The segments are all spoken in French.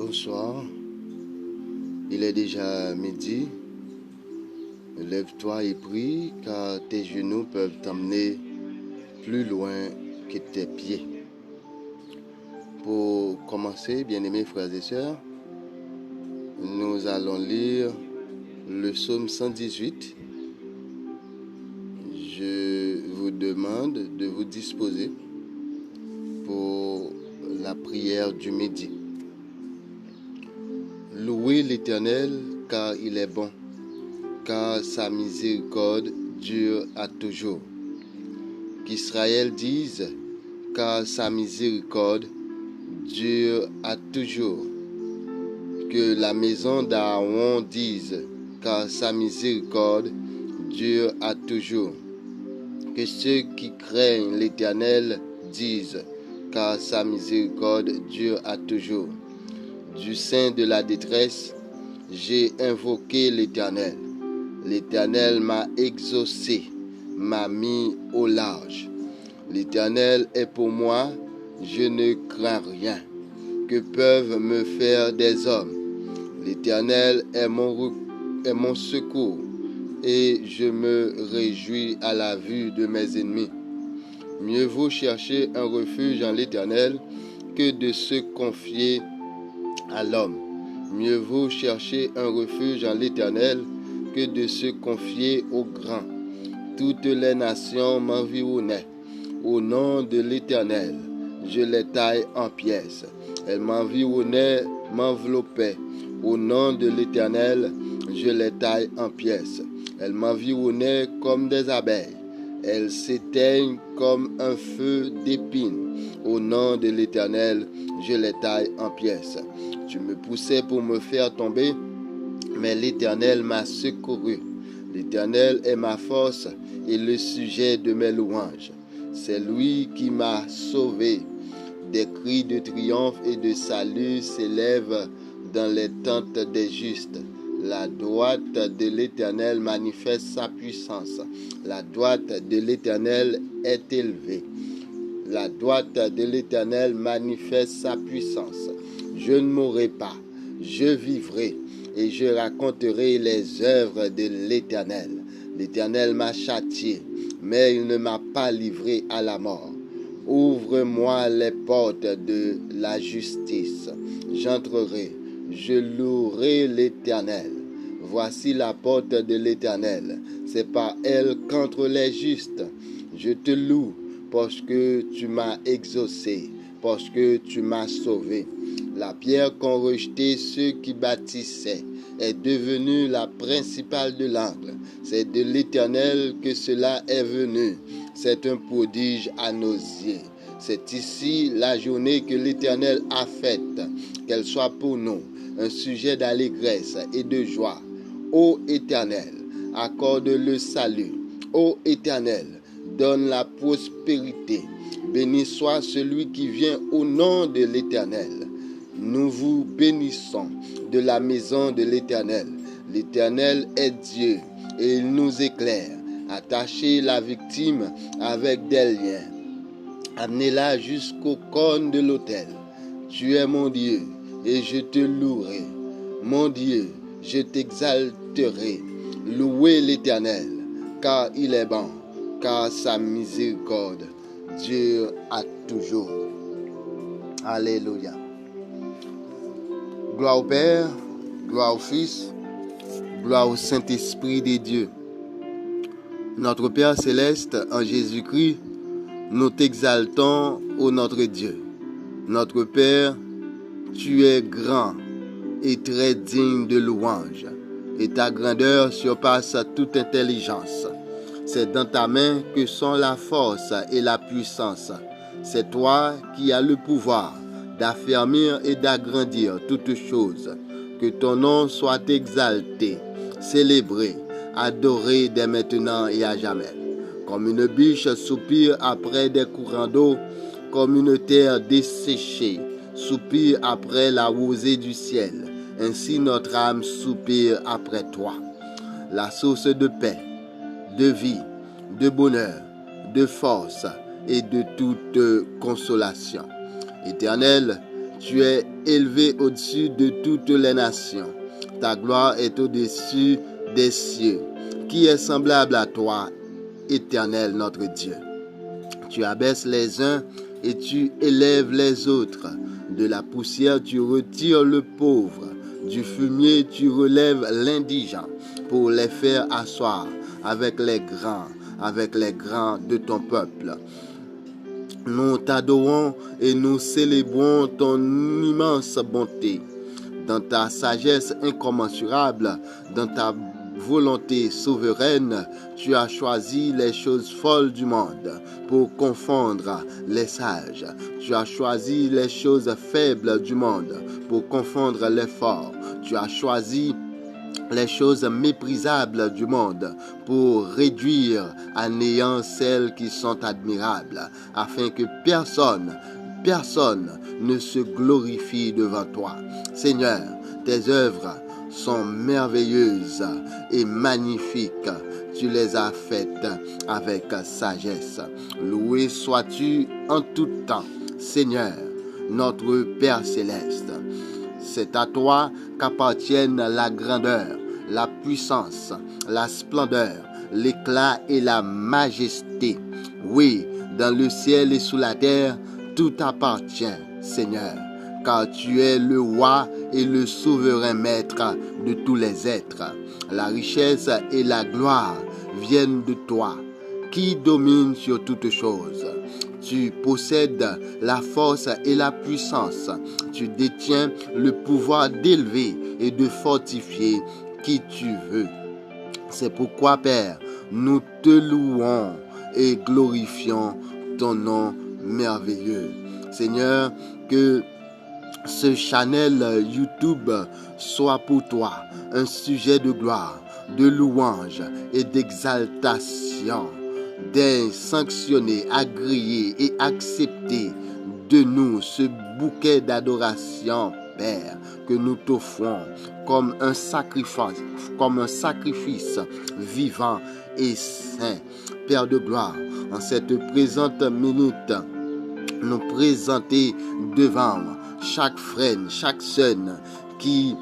Bonsoir, il est déjà midi. Lève-toi et prie, car tes genoux peuvent t'emmener plus loin que tes pieds. Pour commencer, bien-aimés frères et sœurs, nous allons lire le psaume 118. Je vous demande de vous disposer pour la prière du midi. Louez l'Éternel, car il est bon, car sa miséricorde dure à toujours. Qu'Israël dise, car sa miséricorde dure à toujours. Que la maison d'Aaron dise, car sa miséricorde dure à toujours. Que ceux qui craignent l'Éternel disent, car sa miséricorde dure à toujours. Du sein de la détresse, j'ai invoqué l'Éternel. L'Éternel m'a exaucé, m'a mis au large. L'Éternel est pour moi, je ne crains rien. Que peuvent me faire des hommes? L'Éternel est mon secours, et je me réjouis à la vue de mes ennemis. Mieux vaut chercher un refuge en l'Éternel que de se confier à l'homme. Mieux vaut chercher un refuge en l'Éternel que de se confier aux grands. Toutes les nations m'environnaient. Au nom de l'Éternel, je les taille en pièces. Elles m'environnaient, m'enveloppaient. Au nom de l'Éternel, je les taille en pièces. Elles m'environnaient comme des abeilles. Elles s'éteignent comme un feu d'épines. Au nom de l'Éternel, je les taille en pièces. Tu me poussais pour me faire tomber, mais l'Éternel m'a secouru. L'Éternel est ma force et le sujet de mes louanges. C'est lui qui m'a sauvé. Des cris de triomphe et de salut s'élèvent dans les tentes des justes. La droite de l'Éternel manifeste sa puissance. La droite de l'Éternel est élevée. La droite de l'Éternel manifeste sa puissance. Je ne mourrai pas, je vivrai et je raconterai les œuvres de l'Éternel. L'Éternel m'a châtié, mais il ne m'a pas livré à la mort. Ouvre-moi les portes de la justice. J'entrerai, je louerai l'Éternel. Voici la porte de l'Éternel. C'est par elle qu'entrent les justes. Je te loue parce que tu m'as exaucé, parce que tu m'as sauvé. La pierre qu'ont rejetée ceux qui bâtissaient est devenue la principale de l'angle. C'est de l'Éternel que cela est venu. C'est un prodige à nos yeux. C'est ici la journée que l'Éternel a faite. Qu'elle soit pour nous un sujet d'allégresse et de joie. Ô Éternel, accorde le salut. Ô Éternel, donne la prospérité. Béni soit celui qui vient au nom de l'Éternel. Nous vous bénissons de la maison de l'Éternel. L'Éternel est Dieu et il nous éclaire. Attachez la victime avec des liens. Amenez-la jusqu'au cône de l'autel. Tu es mon Dieu et je te louerai. Mon Dieu, je t'exalterai. Louez l'Éternel, car il est bon, car sa miséricorde dure à toujours. Alléluia. Gloire au Père, gloire au Fils, gloire au Saint-Esprit de Dieu. Notre Père céleste, en Jésus-Christ, nous t'exaltons, ô notre Dieu. Notre Père, tu es grand et très digne de louange, et ta grandeur surpasse toute intelligence. C'est dans ta main que sont la force et la puissance. C'est toi qui as le pouvoir d'affermir et d'agrandir toutes choses. Que ton nom soit exalté, célébré, adoré dès maintenant et à jamais. Comme une biche soupire après des courants d'eau, comme une terre desséchée soupire après la rosée du ciel, ainsi notre âme soupire après toi. La source de paix, de vie, de bonheur, de force et de toute consolation. Éternel, Tu es élevé au-dessus de toutes les nations. Ta gloire est au-dessus des cieux. Qui est semblable à toi, Éternel notre Dieu? Tu abaisses les uns et tu élèves les autres. De la poussière, tu retires le pauvre. Du fumier, tu relèves l'indigent pour les faire asseoir avec les grands de ton peuple. Nous t'adorons et nous célébrons ton immense bonté. Dans ta sagesse incommensurable, dans ta volonté souveraine, tu as choisi les choses folles du monde pour confondre les sages. Tu as choisi les choses faibles du monde pour confondre les forts. Tu as choisi les choses méprisables du monde pour réduire à néant celles qui sont admirables, afin que personne ne se glorifie devant toi. Seigneur, tes œuvres sont merveilleuses et magnifiques. Tu les as faites avec sagesse. Loué sois-tu en tout temps, Seigneur, notre Père céleste. C'est à toi qu'appartiennent la grandeur, la puissance, la splendeur, l'éclat et la majesté. Oui, dans le ciel et sous la terre, tout appartient, Seigneur, car tu es le roi et le souverain maître de tous les êtres. La richesse et la gloire viennent de toi, qui domine sur toutes choses. Tu possèdes la force et la puissance. Tu détiens le pouvoir d'élever et de fortifier qui tu veux. C'est pourquoi, Père, nous te louons et glorifions ton nom merveilleux. Seigneur, que ce channel YouTube soit pour toi un sujet de gloire, de louange et d'exaltation, d'être sanctionné, agréé et accepté de nous ce bouquet d'adoration, Père, que nous t'offrons comme un sacrifice vivant et saint. Père de gloire, en cette présente minute, nous présenter devant chaque frère, chaque sœur qui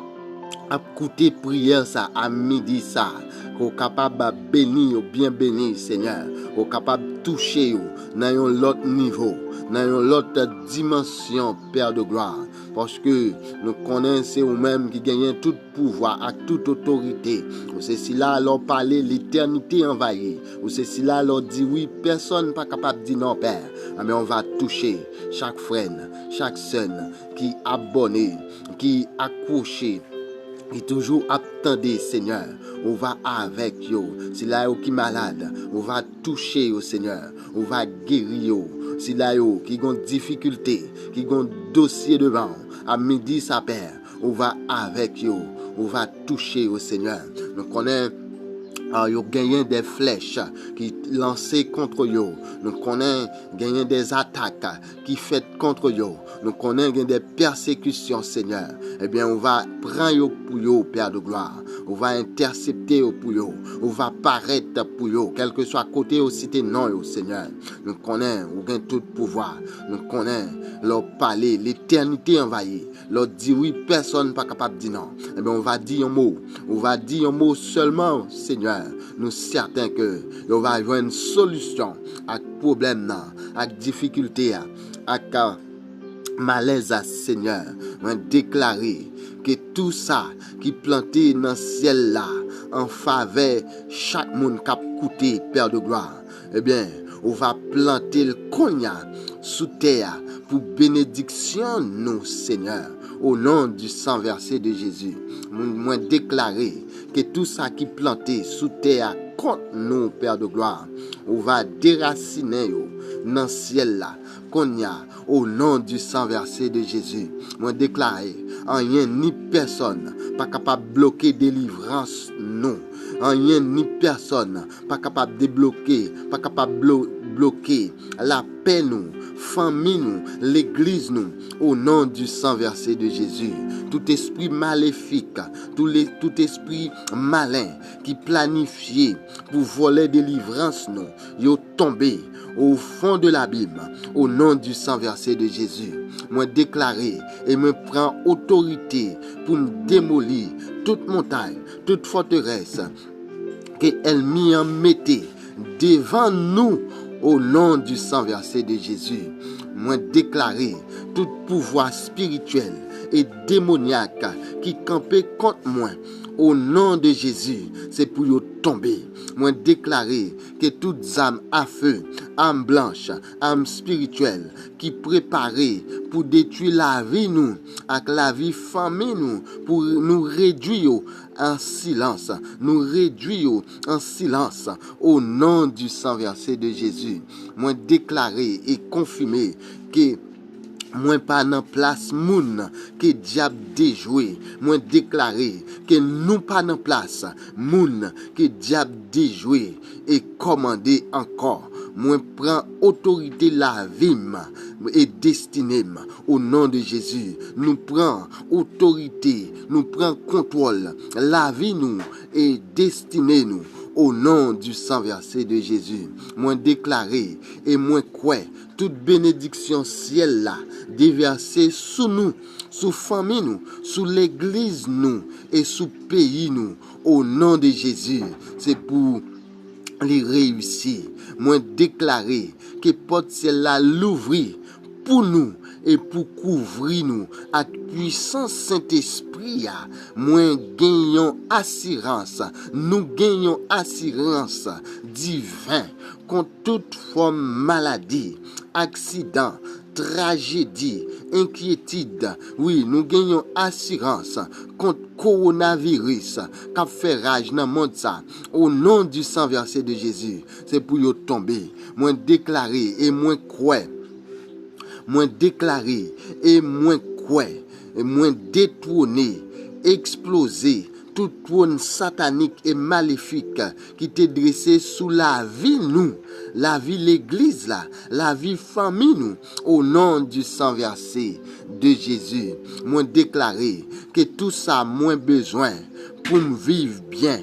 a écouté prière ça à midi ça, qu'on capable de bénir ou bien bénir Seigneur, qu'on capable de toucher dans un autre niveau, dans une autre dimension, Père de gloire, parce que nous connaissons vous-même qui gagnent tout pouvoir et toute autorité. Ou c'est si là alors parler l'éternité envahie, ou c'est si là alors dit oui, personne n'est pas capable de dire non Père, mais on va toucher chaque frère, chaque sœur qui est abonné, qui est accroché, qui toujours attendez Seigneur, on va avec yo. Si là yo qui malade, on va toucher au Seigneur, on va guérir yo. Si là yo qui ont difficulté, qui ont dossier devant, à midi ça perd, on va avec yo, on va toucher au Seigneur. Nous connaissons yo gagné des flèches qui lancées contre yo. Nous connaissons gagné des attaques qui faites contre yo. Nous connaissons des persécutions, Seigneur. Eh bien, on va prendre yo pour yo, Père de gloire. On va intercepter yo pour yo. On va paraître pour yo, quel que soit côté ou cité non yo, Seigneur. Nous connaissons, on gagne tout pouvoir. Nous connaissons leur parler, l'éternité envahie. Leur dit oui, personne n'est pas capable de dire non. Eh bien, on va dire un mot. On va dire un mot seulement, Seigneur. Nous certains que on va avoir une solution à problème, à difficulté, à malaise, Seigneur. On déclarer que tout ça qui planté dans le ciel là en faveur chaque monde qui a coûté, Père de gloire, eh bien, on va planter le cognac sous terre pour bénédiction nous, Seigneur, au nom du sang versé de Jésus. Moi déclarer que tout ça qui planté sous terre contre nous, Père de gloire, on va déraciner dans le ciel là, cognac, au nom du sang versé de Jésus. Moi déclarer, rien ni personne pas capable de bloquer délivrance nous. Rien ni personne pas capable de débloquer, pas capable de bloquer la paix nous, famille nous, l'église nous, au nom du sang versé de Jésus. Tout esprit maléfique, tout esprit malin qui planifiait pour voler délivrance nous, yo tombé au fond de l'abîme, au au nom du sang versé de Jésus. Moi déclarer et me prends autorité pour me démolir toute montagne, toute forteresse qu'elle m'y en mettait devant nous au nom du sang versé de Jésus. Moi déclarer tout pouvoir spirituel et démoniaque qui campait contre moi au nom de Jésus, c'est pour y tomber. Moi déclarer que toutes âmes à feu, âmes blanches, âmes spirituelles qui préparaient pour détruire la vie nous, avec la vie famille nous, pour nous réduire en silence, nous réduire en silence au nom du sang versé de Jésus. Moi déclarer et confirmer que moi pas dans place moun que diable déjoué. Moi déclarer que nous pas dans place moun que diable déjoué et commandé encore. Moi prends autorité la vie et destinée au nom de Jésus. Nous prend autorité, nous prend contrôle la vie nous et destinée nous au nom du sang versé de Jésus. Moi déclarer et moi quoi toute bénédiction ciel là déversée sous nous, sous famille nous, sous l'église nous et sous pays nous au nom de Jésus. C'est pour les réussir. Moi déclarer que porte ciel là l'ouvrir pour nous et pour couvrir nous avec puissance Saint-Esprit. Moi gagnons assurance, nous gagnons assurance divine contre toute forme maladie, accident, tragédie, inquiétude. Oui, nous gagnons assurance contre coronavirus qui fait rage dans le monde ça. Au nom du sang versé de Jésus, c'est pour y tomber. Moi déclarer et moi croire. Moi déclarer et moi croire. Et moi détourner, exploser tout trône satanique et maléfique qui t'est dressé sous la vie nous, la vie l'église là, la vie famille nous, au nom du sang versé de Jésus. Moi déclarer que tout ça moins besoin pour me vivre bien,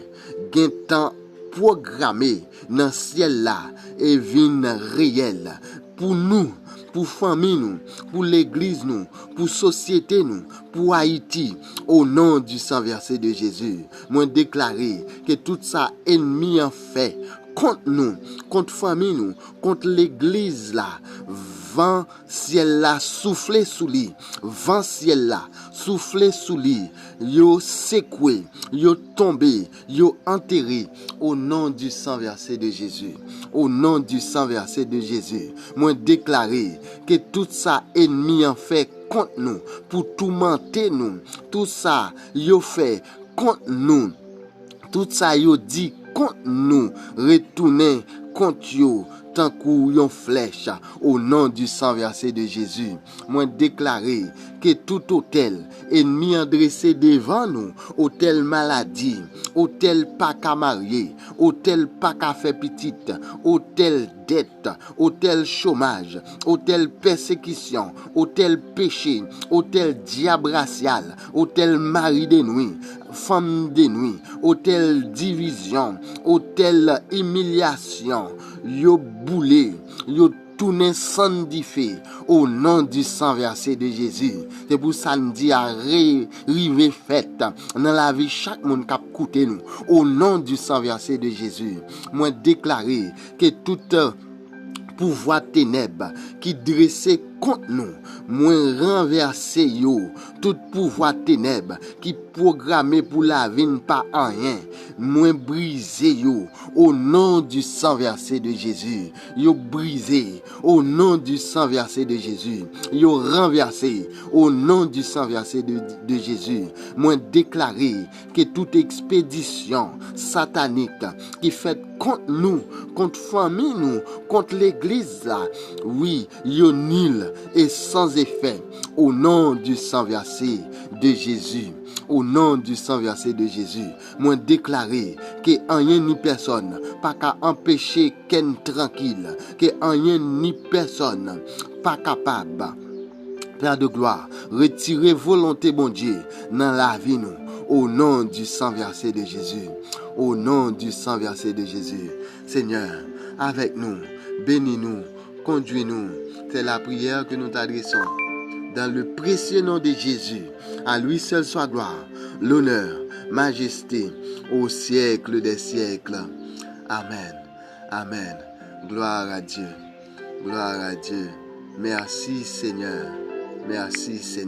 gain temps programmé dans le ciel là et vin réel pour nous, pour famille nous, pour l'église nous, pour société nous, pour Haïti, au nom du sang versé de Jésus. Moi déclarer que tout ça ennemi en fait contre nous, contre famille nous, contre l'église là, vent ciel là souffler sous lui, vent ciel là souffler sous lui, yo secoué, yo tombé, yo enterré au nom du sang versé de Jésus. Au nom du sang versé de Jésus, moi déclarer que tout ça ennemi en fait contre nous, pour tourmenter nous, tout ça yo fait contre nous, tout ça yo dit contre nous, retourner contre yo tant qu'on flèche au nom du sang versé de Jésus. Moi déclarer que tout hôtel ennemi adressé devant nous, hôtel maladie, hôtel pas qu'à marier, hôtel pas qu'à faire petite, hôtel dette, hôtel chômage, hôtel persécution, hôtel péché, hôtel diable racial, hôtel mari de nuit, femme de nuit, hôtel division, hôtel humiliation, yo boulé, yo tourné sans diffé au nom du sang versé de Jésus. C'est pour ça nous dit à river fête dans la vie chaque monde qui a coûté nous au nom du sang versé de Jésus. Moi déclarer que toute pouvoir ténèbres qui dressait contre nous, moi renverser yo, tout pouvoir ténèbres qui programmé pour la vie pas en rien, moi briser yo au nom du sang versé de Jésus. Yo brisé au nom du sang versé de Jésus. Yo renversé au nom du sang versé de Jésus. Moi déclarer que toute expédition satanique qui fait contre nous, contre famille nous, contre l'église là, oui, yo nul et sans effet au nom du sang versé de Jésus. Au nom du sang versé de Jésus, moi déclarer que rien ni personne pas qu'à empêcher qu'en tranquille, que rien ni personne pas capable, Père de gloire, retirer volonté bon Dieu dans la vie nous. Au nom du sang versé de Jésus. Au nom du sang versé de Jésus. Seigneur, avec nous, bénis-nous, conduis-nous. C'est la prière que nous t'adressons. Dans le précieux nom de Jésus, à lui seul soit gloire, l'honneur, majesté, au siècle des siècles. Amen. Amen. Gloire à Dieu. Gloire à Dieu. Merci Seigneur. Merci Seigneur.